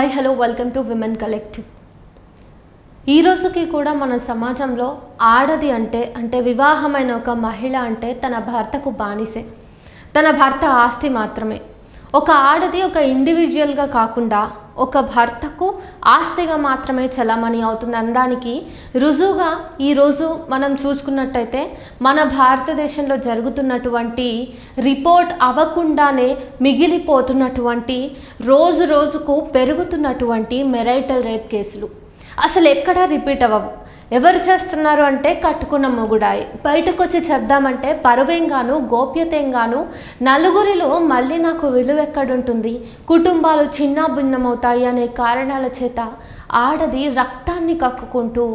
Hi hello welcome to women collective. ఈ రోజుకి కూడా మన సమాజంలో ఆడది అంటే వివాహమైన ఒక మహిళ అంటే తన భర్తకు బానిసే, తన భర్త ఆస్తి మాత్రమే. ఒక ఆడది ఒక ఇండివిజువల్గా కాకుండా ఒక భర్తకు ఆస్తిగా మాత్రమే చలామణి అవుతుంది అనడానికి రుజువుగా ఈరోజు మనం చూసుకున్నట్టయితే మన భారతదేశంలో జరుగుతున్నటువంటి రిపోర్ట్ అవ్వకుండానే మిగిలిపోతున్నటువంటి రోజు రోజుకు పెరుగుతున్నటువంటి మెరైటల్ రేప్ కేసులు అసలు ఎక్కడా రిపీట్ అవ్వవు. ఎవరు చేస్తున్నారు అంటే కట్టుకున్న మొగుడాయి. బయటకు వచ్చి చెప్దామంటే పరువేంగాను గోప్యతేంగాను నలుగురిలో మళ్ళీ నాకు విలువ ఎక్కడుంటుంది, కుటుంబాలు చిన్న భిన్నమవుతాయి అనే కారణాల చేత ఆడది రక్తాన్ని కక్కుకుంటూ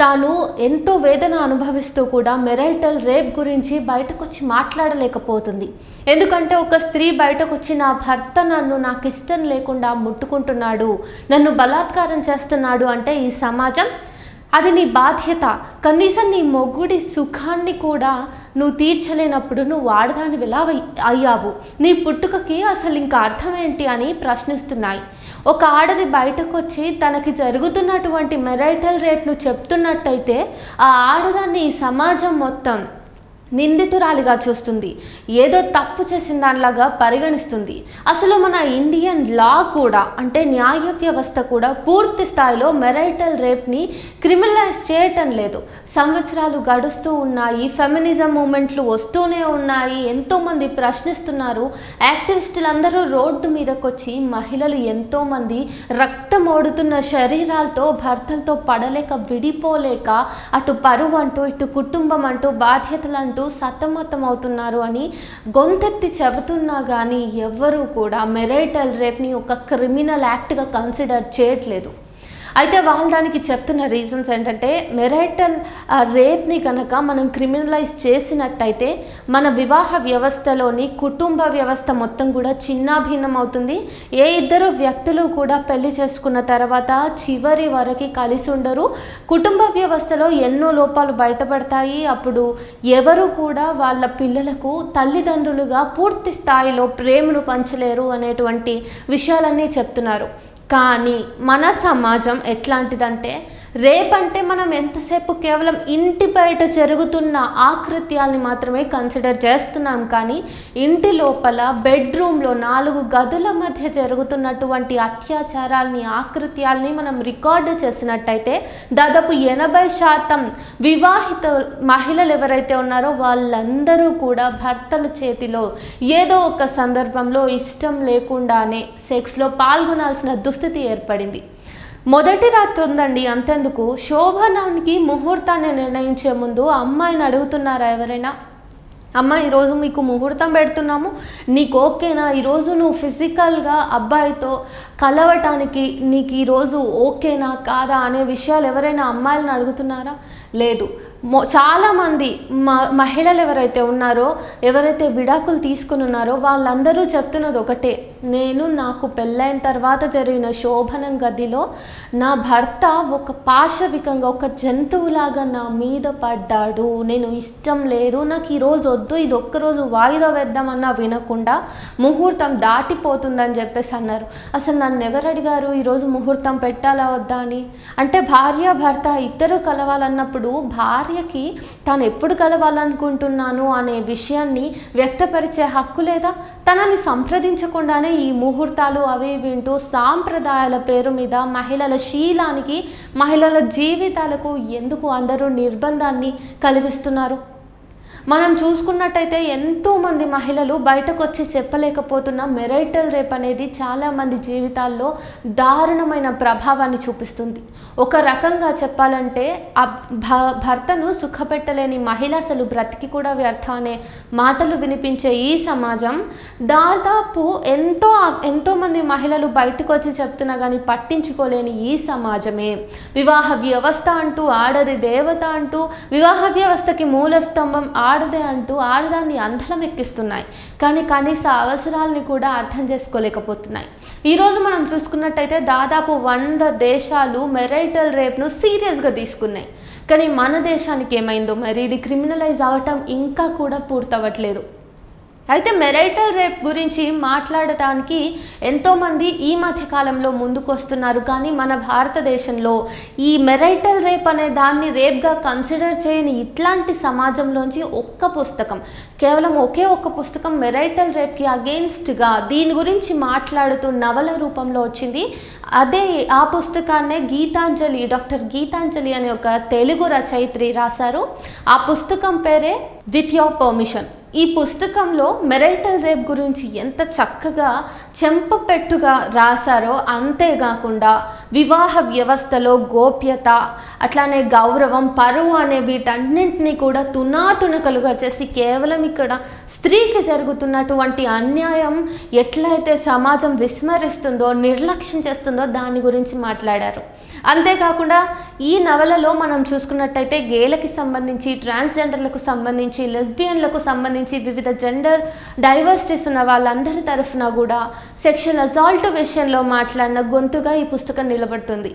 తాను ఎంతో వేదన అనుభవిస్తూ కూడా మెరైటల్ రేప్ గురించి బయటకు వచ్చి మాట్లాడలేకపోతుంది. ఎందుకంటే ఒక స్త్రీ బయటకు వచ్చి నా భర్త నాకు ఇష్టం లేకుండా ముట్టుకుంటున్నాడు, నన్ను బలాత్కారం చేస్తున్నాడు అంటే ఈ సమాజం అది నీ బాధ్యత, కనీసం నీ మొగుడి సుఖాన్ని కూడా నువ్వు తీర్చలేనప్పుడు నువ్వు ఆడదాని ఎలా అయ్యావు, నీ పుట్టుకకి అసలు ఇంకా అర్థం ఏంటి అని ప్రశ్నిస్తున్నాయి. ఒక ఆడది బయటకు వచ్చి తనకి జరుగుతున్నటువంటి మెరైటల్ రేప్ను చెప్తున్నట్టయితే ఆ ఆడదాన్ని ఈ సమాజం మొత్తం నిందితురాలిగా చూస్తుంది, ఏదో తప్పు చేసిన దానిలాగా పరిగణిస్తుంది. అసలు మన ఇండియన్ లా కూడా అంటే న్యాయ వ్యవస్థ కూడా పూర్తి స్థాయిలో మెరైటల్ రేప్ని క్రిమినలైజ్ చేయటం లేదు. సంవత్సరాలు గడుస్తూ ఉన్నాయి, ఫెమినిజం మూమెంట్లు వస్తూనే ఉన్నాయి, ఎంతోమంది ప్రశ్నిస్తున్నారు. యాక్టివిస్టులందరూ రోడ్డు మీదకి వచ్చి మహిళలు ఎంతోమంది రక్తం ఓడుతున్న శరీరాలతో భర్తలతో పడలేక విడిపోలేక అటు పరువు అంటూ ఇటు కుటుంబం అంటూ బాధ్యతలు అంటూ సతమతం అవుతున్నారు అని గొంతెత్తి చెబుతున్నా కానీ ఎవ్వరూ కూడా మెరైటల్ రేప్ని ఒక క్రిమినల్ యాక్ట్గా కన్సిడర్ చేయట్లేదు. అయితే వాళ్ళు దానికి చెప్తున్న రీజన్స్ ఏంటంటే మెరైటల్ రేప్ని కనుక మనం క్రిమినలైజ్ చేసినట్టయితే మన వివాహ వ్యవస్థలోని కుటుంబ వ్యవస్థ మొత్తం కూడా చిన్నాభిన్నం అవుతుంది. ఏ ఇద్దరు వ్యక్తులు కూడా పెళ్లి చేసుకున్న తర్వాత చివరి వరకు కలిసి ఉండరు. కుటుంబ వ్యవస్థలో ఎన్నో లోపాలు బయటపడతాయి. అప్పుడు ఎవరు కూడా వాళ్ళ పిల్లలకు తల్లిదండ్రులుగా పూర్తి స్థాయిలో ప్రేమను పంచలేరు అనేటువంటి విషయాలన్నీ చెప్తున్నారు. కానీ మన సమాజం ఎట్లాంటిదంటే రేప్ అంటే మనం ఎంతసేపు కేవలం ఇంటి బయట జరుగుతున్న ఆకృత్యాల్ని మాత్రమే కన్సిడర్ చేస్తున్నాం. కానీ ఇంటి లోపల బెడ్రూమ్లో 4 గదుల మధ్య జరుగుతున్నటువంటి అత్యాచారాల్ని ఆకృత్యాల్ని మనం రికార్డు చేసినట్టయితే దాదాపు 80% వివాహిత మహిళలు ఎవరైతే ఉన్నారో వాళ్ళందరూ కూడా భర్తల చేతిలో ఏదో ఒక సందర్భంలో ఇష్టం లేకుండానే సెక్స్లో పాల్గొనాల్సిన దుస్థితి ఏర్పడింది. మొదటి రాత్రి ఉందండి, అంతెందుకు శోభనానికి ముహూర్తాన్ని నిర్ణయించే ముందు అమ్మాయిని అడుగుతున్నారా ఎవరైనా, అమ్మ ఈరోజు మీకు ముహూర్తం పెడుతున్నాము, నీకు ఓకేనా, ఈరోజు నువ్వు ఫిజికల్గా అబ్బాయితో కలవటానికి నీకు ఈరోజు ఓకేనా కాదా అనే విషయాలు ఎవరైనా అమ్మాయిలను అడుగుతున్నారా? లేదు. చాలామంది మహిళలు ఎవరైతే ఉన్నారో, ఎవరైతే విడాకులు తీసుకుని ఉన్నారో వాళ్ళందరూ చెప్తున్నది ఒకటే, నాకు పెళ్ళైన తర్వాత జరిగిన శోభనం గదిలో నా భర్త ఒక పాశవికంగా ఒక జంతువులాగా నా మీద పడ్డాడు, నేను ఇష్టం లేదు, నాకు ఈరోజు వద్దు, ఇది ఒక్కరోజు వాయిదా వేద్దామన్నా వినకుండా ముహూర్తం దాటిపోతుందని చెప్పేసి అన్నారు. అసలు నన్ను ఎవరు అడిగారు ఈరోజు ముహూర్తం పెట్టాలా వద్దా అని? అంటే భార్య భర్త ఇద్దరు కలవాలన్నప్పుడు భార్యకి తాను ఎప్పుడు కలవాలనుకుంటున్నాను అనే విషయాన్ని వ్యక్తపరిచే హక్కు లేదా? తనని సంప్రదించకుండానే ఈ ముహూర్తాలు అవి వింటూ సాంప్రదాయాల పేరు మీద మహిళల శీలానికి మహిళల జీవితాలకు ఎందుకు అందరూ నిర్బంధాన్ని కలిగిస్తున్నారు? మనం చూసుకున్నట్టయితే ఎంతోమంది మహిళలు బయటకు వచ్చి చెప్పలేకపోతున్న మెరైటల్ రేప్ అనేది చాలామంది జీవితాల్లో దారుణమైన ప్రభావాన్ని చూపిస్తుంది. ఒక రకంగా చెప్పాలంటే భర్తను సుఖపెట్టలేని మహిళ అసలు బ్రతికి కూడా వ్యర్థం అనే మాటలు వినిపించే ఈ సమాజం దాదాపు ఎంతోమంది మహిళలు బయటకు వచ్చి చెప్తున్నా కానీ పట్టించుకోలేని ఈ సమాజమే వివాహ వ్యవస్థ అంటూ ఆడది దేవత అంటూ వివాహ వ్యవస్థకి మూలస్తంభం ఆడదే అంటూ ఆడదాన్ని అంధలం ఎక్కిస్తున్నాయి. కానీ కనీస అవసరాలని కూడా అర్థం చేసుకోలేకపోతున్నాయి. ఈరోజు మనం చూసుకున్నట్టయితే దాదాపు 100 దేశాలు మెరైటల్ రేప్ను సీరియస్గా తీసుకున్నాయి. కానీ మన దేశానికి ఏమైందో మరి, ఇది క్రిమినలైజ్ అవ్వటం ఇంకా కూడా పూర్తవ్వట్లేదు. అయితే మెరైటల్ రేప్ గురించి మాట్లాడటానికి ఎంతోమంది ఈ మధ్యకాలంలో ముందుకు వస్తున్నారు. కానీ మన భారతదేశంలో ఈ మెరైటల్ రేప్ అనే దాన్ని రేప్గా కన్సిడర్ చేయని ఇట్లాంటి సమాజంలోంచి కేవలం ఒకే ఒక్క పుస్తకం మెరైటల్ రేప్కి అగెయిన్స్ట్గా దీని గురించి మాట్లాడుతూ నవల రూపంలో వచ్చింది. ఆ పుస్తకాన్నే డాక్టర్ గీతాంజలి అనే ఒక తెలుగు రచయిత్రి రాశారు. ఆ పుస్తకం పేరే విత్ యువర్ పర్మిషన్. ఈ పుస్తకంలో మెరైటల్ రేప్ గురించి ఎంత చక్కగా చెంపపెట్టుగా రాశారో, అంతేకాకుండా వివాహ వ్యవస్థలో గోప్యత, అట్లానే గౌరవం, పరువు అనే వీటన్నింటినీ కూడా తునాతునకలుగా చేసి కేవలం ఇక్కడ స్త్రీకి జరుగుతున్నటువంటి అన్యాయం ఎట్లయితే సమాజం విస్మరిస్తుందో, నిర్లక్ష్యం చేస్తుందో దాని గురించి మాట్లాడారు. అంతేకాకుండా ఈ నవలలో మనం చూసుకున్నట్టయితే గేలకి సంబంధించి, ట్రాన్స్జెండర్లకు సంబంధించి, లెస్బియన్లకు సంబంధించి, వివిధ జెండర్ డైవర్సిటీస్ ఉన్న వాళ్ళందరి తరఫున కూడా సెక్షువల్ అసాల్ట్ విషయంలో మాట్లాడిన గొంతుగా ఈ పుస్తకం నిలబడుతుంది.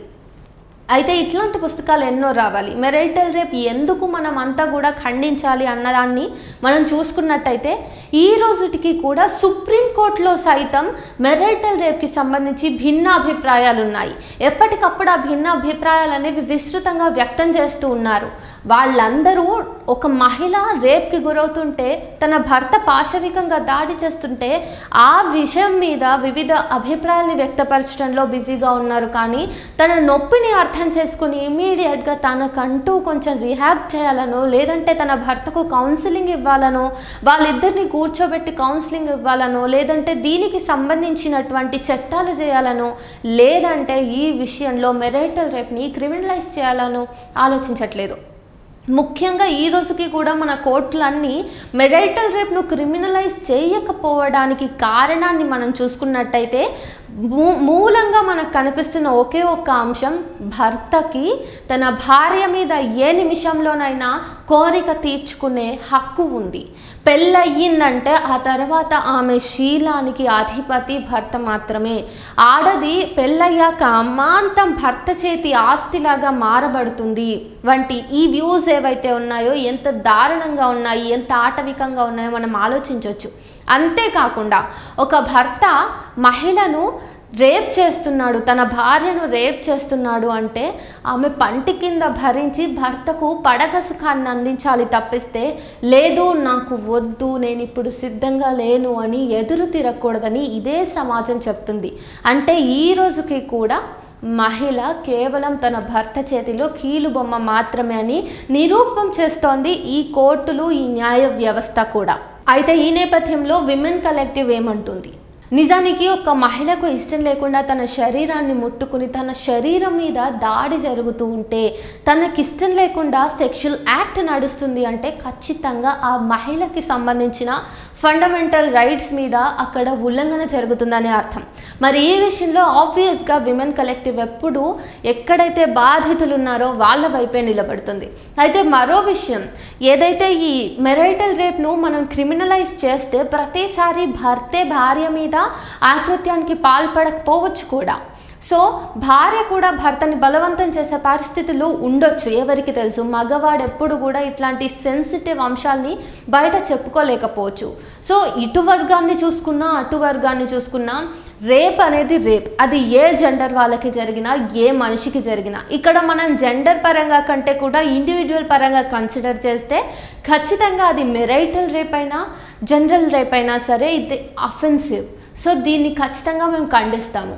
అయితే ఇట్లాంటి పుస్తకాలు ఎన్నో రావాలి. మెరైటల్ రేప్ ఎందుకు మనం అంతా కూడా ఖండించాలి అన్నదాన్ని మనం చూసుకున్నట్టయితే ఈ రోజుటికి కూడా సుప్రీంకోర్టులో సైతం మెరైటల్ రేప్కి సంబంధించి భిన్న అభిప్రాయాలు ఉన్నాయి. ఎప్పటికప్పుడు ఆ భిన్న అభిప్రాయాలు అనేవి విస్తృతంగా వ్యక్తం చేస్తూ ఉన్నారు. వాళ్ళందరూ ఒక మహిళ రేప్కి గురవుతుంటే, తన భర్త పాశవికంగా దాడి చేస్తుంటే ఆ విషయం మీద వివిధ అభిప్రాయాల్ని వ్యక్తపరచడంలో బిజీగా ఉన్నారు. కానీ తన నొప్పిని అర్థం చేసుకుని ఇమీడియట్గా తనకంటూ కొంచెం రిహాబ్ చేయాలనో, లేదంటే తన భర్తకు కౌన్సిలింగ్ ఇవ్వాలనో, వాళ్ళిద్దరిని కూర్చోబెట్టి కౌన్సిలింగ్ ఇవ్వాలనో, లేదంటే దీనికి సంబంధించినటువంటి చట్టాలు చేయాలనో, లేదంటే ఈ విషయంలో మెరైటల్ రేప్ని క్రిమినలైజ్ చేయాలనో ఆలోచించట్లేదు. ముఖ్యంగా ఈ రోజుకి కూడా మన కోర్టులన్నీ మెరైటల్ రేప్ను క్రిమినలైజ్ చేయకపోవడానికి కారణాన్ని మనం చూసుకున్నట్టయితే మూలంగా మనకు కనిపిస్తున్న ఒకే ఒక్క అంశం, భర్తకి తన భార్య మీద ఏ నిమిషంలోనైనా కోరిక తీర్చుకునే హక్కు ఉంది. పెళ్ళయ్యిందంటే ఆ తర్వాత ఆమె శీలానికి అధిపతి భర్త మాత్రమే. ఆడది పెళ్ళయ్యాక అమాంతం భర్త చేతి ఆస్తిలాగా మారబడుతుంది వంటి ఈ వ్యూస్ ఏవైతే ఉన్నాయో ఎంత దారుణంగా ఉన్నాయి, ఎంత ఆటవికంగా ఉన్నాయో మనం ఆలోచించవచ్చు. అంతేకాకుండా ఒక భర్త మహిళను రేప్ చేస్తున్నాడు, తన భార్యను రేప్ చేస్తున్నాడు అంటే ఆమె పంటి కింద భరించి భర్తకు పడక సుఖాన్ని అందించాలి తప్పిస్తే, లేదు నాకు వద్దు, నేను ఇప్పుడు సిద్ధంగా లేను అని ఎదురు తిరగకూడదని ఇదే సమాజం చెప్తుంది. అంటే ఈ రోజుకి కూడా మహిళ కేవలం తన భర్త చేతిలో కీలుబొమ్మ మాత్రమే అని నిరూపణ చేస్తోంది ఈ కోర్టులు, ఈ న్యాయ వ్యవస్థ కూడా. అయితే ఈ నేపథ్యంలో విమెన్ కలెక్టివ్ ఏమంటుంది? నిజానికి ఒక మహిళకు ఇష్టం లేకుండా తన శరీరాన్ని ముట్టుకుని తన శరీరం మీద దాడి జరుగుతూ ఉంటే, తనకిష్టం లేకుండా సెక్షువల్ యాక్ట్ నడుస్తుంది అంటే ఖచ్చితంగా ఆ మహిళకి సంబంధించిన ఫండమెంటల్ రైట్స్ మీద అక్కడ ఉల్లంఘన జరుగుతుందనే అర్థం. మరి ఈ విషయంలో ఆబ్వియస్గా విమెన్ కలెక్టివ్ ఎప్పుడు ఎక్కడైతే బాధితులు ఉన్నారో వాళ్ళ వైపే నిలబడుతుంది. అయితే మరో విషయం, ఏదైతే ఈ మెరైటల్ రేప్ను మనం క్రిమినలైజ్ చేస్తే ప్రతిసారి భర్తే భార్య మీద ఆకృత్యానికి పాల్పడకపోవచ్చు కూడా. సో భార్య కూడా భర్తని బలవంతం చేసే పరిస్థితులు ఉండొచ్చు, ఎవరికి తెలుసు. మగవాడు ఎప్పుడు కూడా ఇట్లాంటి సెన్సిటివ్ అంశాలని బయట చెప్పుకోలేకపోవచ్చు. సో ఇటు వర్గాన్ని చూసుకున్నా అటు వర్గాన్ని చూసుకున్నా రేప్ అనేది రేప్, అది ఏ జెండర్ వాళ్ళకి జరిగినా, ఏ మనిషికి జరిగినా. ఇక్కడ మనం జెండర్ పరంగా కంటే కూడా ఇండివిజువల్ పరంగా కన్సిడర్ చేస్తే ఖచ్చితంగా అది మెరైటల్ రేప్ అయినా జనరల్ రేప్ అయినా సరే ఇది అఫెన్సివ్. సో దీన్ని ఖచ్చితంగా మేము ఖండిస్తాము.